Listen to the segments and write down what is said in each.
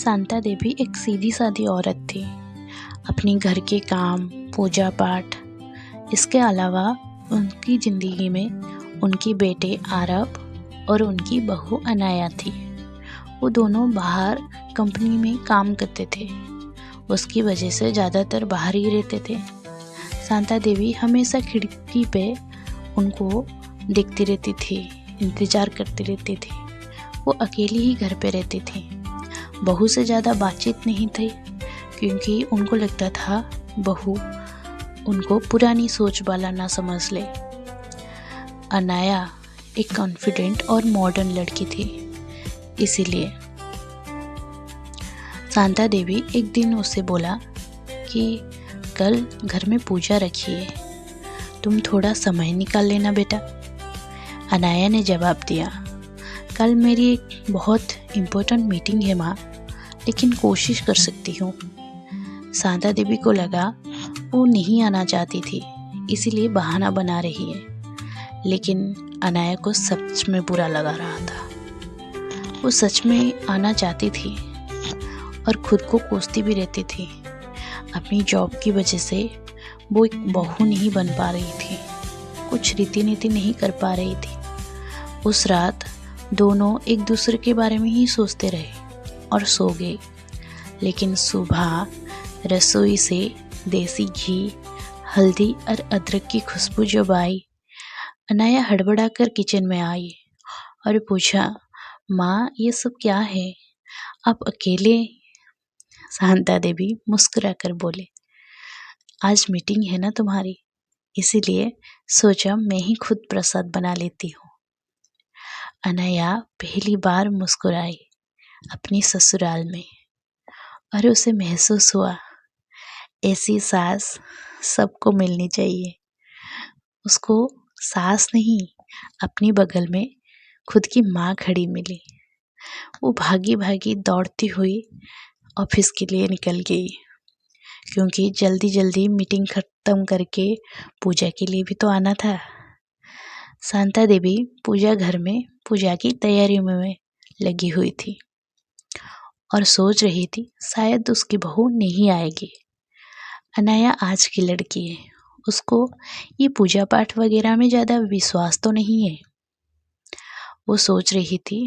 शांता देवी एक सीधी सादी औरत थी। अपनी घर के काम, पूजा पाठ, इसके अलावा उनकी ज़िंदगी में उनकी बेटे आरव और उनकी बहू अनाया थी। वो दोनों बाहर कंपनी में काम करते थे। उसकी वजह से ज़्यादातर बाहर ही रहते थे। शांता देवी हमेशा खिड़की पे उनको देखती रहती थी, इंतज़ार करती रहती थी। वो अकेली ही घर पे रहती थी। बहू से ज़्यादा बातचीत नहीं थी, क्योंकि उनको लगता था बहू उनको पुरानी सोच वाला ना समझ ले। अनाया एक कॉन्फिडेंट और मॉडर्न लड़की थी, इसीलिए शांता देवी एक दिन उससे बोला कि कल घर में पूजा रखी है, तुम थोड़ा समय निकाल लेना बेटा। अनाया ने जवाब दिया, कल मेरी एक बहुत इम्पोर्टेंट मीटिंग है माँ, लेकिन कोशिश कर सकती हूँ। शांता देवी को लगा वो नहीं आना चाहती थी, इसीलिए बहाना बना रही है। लेकिन अनाया को सच में बुरा लगा रहा था। वो सच में आना चाहती थी और खुद को कोसती भी रहती थी। अपनी जॉब की वजह से वो एक बहू नहीं बन पा रही थी, कुछ रीति नीति नहीं कर पा रही थी। उस रात दोनों एक दूसरे के बारे में ही सोचते रहे और सो गए। लेकिन सुबह रसोई से देसी घी, हल्दी और अदरक की खुशबू जब आई, अनाया हड़बड़ा कर किचन में आई और पूछा, माँ ये सब क्या है, आप अकेले? शांता देवी मुस्कुरा कर बोले, आज मीटिंग है ना तुम्हारी, इसीलिए सोचा मैं ही खुद प्रसाद बना लेती हूँ। अनाया पहली बार मुस्कुराई अपनी ससुराल में और उसे महसूस हुआ ऐसी सास सबको मिलनी चाहिए। उसको सास नहीं, अपनी बगल में खुद की माँ खड़ी मिली। वो भागी भागी दौड़ती हुई ऑफिस के लिए निकल गई, क्योंकि जल्दी जल्दी मीटिंग ख़त्म करके पूजा के लिए भी तो आना था। शांता देवी पूजा घर में पूजा की तैयारियों में लगी हुई थी और सोच रही थी शायद उसकी बहू नहीं आएगी। अनाया आज की लड़की है, उसको ये पूजा पाठ वगैरह में ज़्यादा विश्वास तो नहीं है। वो सोच रही थी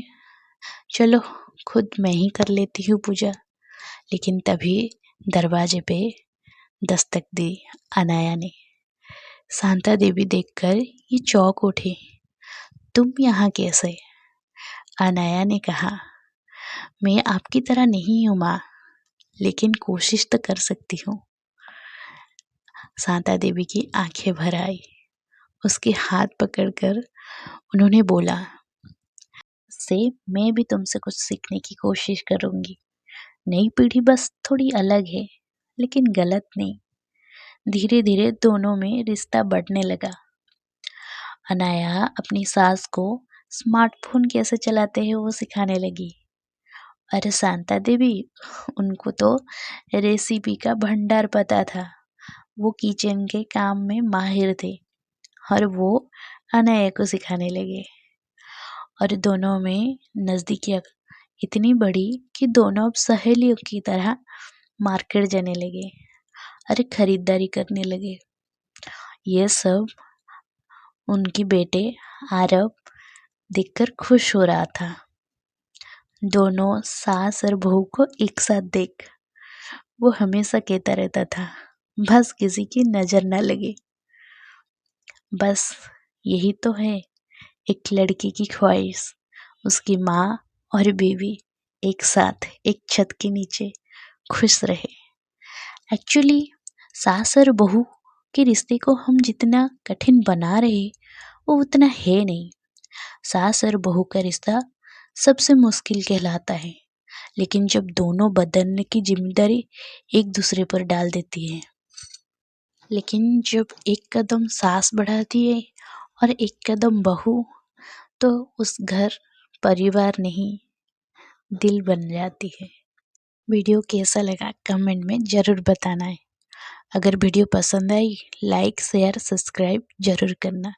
चलो खुद मैं ही कर लेती हूँ पूजा। लेकिन तभी दरवाजे पे दस्तक दी अनाया ने। शांता देवी देखकर ये चौंक उठी, तुम यहाँ कैसे? अनाया ने कहा, मैं आपकी तरह नहीं हूँ माँ, लेकिन कोशिश तो कर सकती हूँ। शांता देवी की आंखें भर आई। उसके हाथ पकड़कर उन्होंने बोला, से मैं भी तुमसे कुछ सीखने की कोशिश करूँगी। नई पीढ़ी बस थोड़ी अलग है, लेकिन गलत नहीं। धीरे धीरे दोनों में रिश्ता बढ़ने लगा। अनाया अपनी सास को स्मार्टफोन कैसे चलाते हैं वो सिखाने लगी। अरे शांता देवी, उनको तो रेसिपी का भंडार पता था। वो किचन के काम में माहिर थे और वो अनाया को सिखाने लगे। और दोनों में नज़दीकियाँ इतनी बढ़ी कि दोनों अब सहेलियों की तरह मार्केट जाने लगे, अरे खरीदारी करने लगे। ये सब उनकी बेटे आरव देखकर खुश हो रहा था। दोनों सास और बहू को एक साथ देख वो हमेशा कहता रहता था, बस किसी की नज़र न लगे। बस यही तो है एक लड़की की ख्वाहिश, उसकी माँ और बीवी एक साथ एक छत के नीचे खुश रहे। एक्चुअली सास और बहू के रिश्ते को हम जितना कठिन बना रहे वो उतना है नहीं। सास और बहू का रिश्ता सबसे मुश्किल कहलाता है, लेकिन जब दोनों बदलने की जिम्मेदारी एक दूसरे पर डाल देती है। लेकिन जब एक कदम सास बढ़ाती है और एक कदम बहू, तो उस घर परिवार नहीं दिल बन जाती है। वीडियो कैसा लगा कमेंट में ज़रूर बताना है। अगर वीडियो पसंद आई लाइक शेयर सब्सक्राइब ज़रूर करना।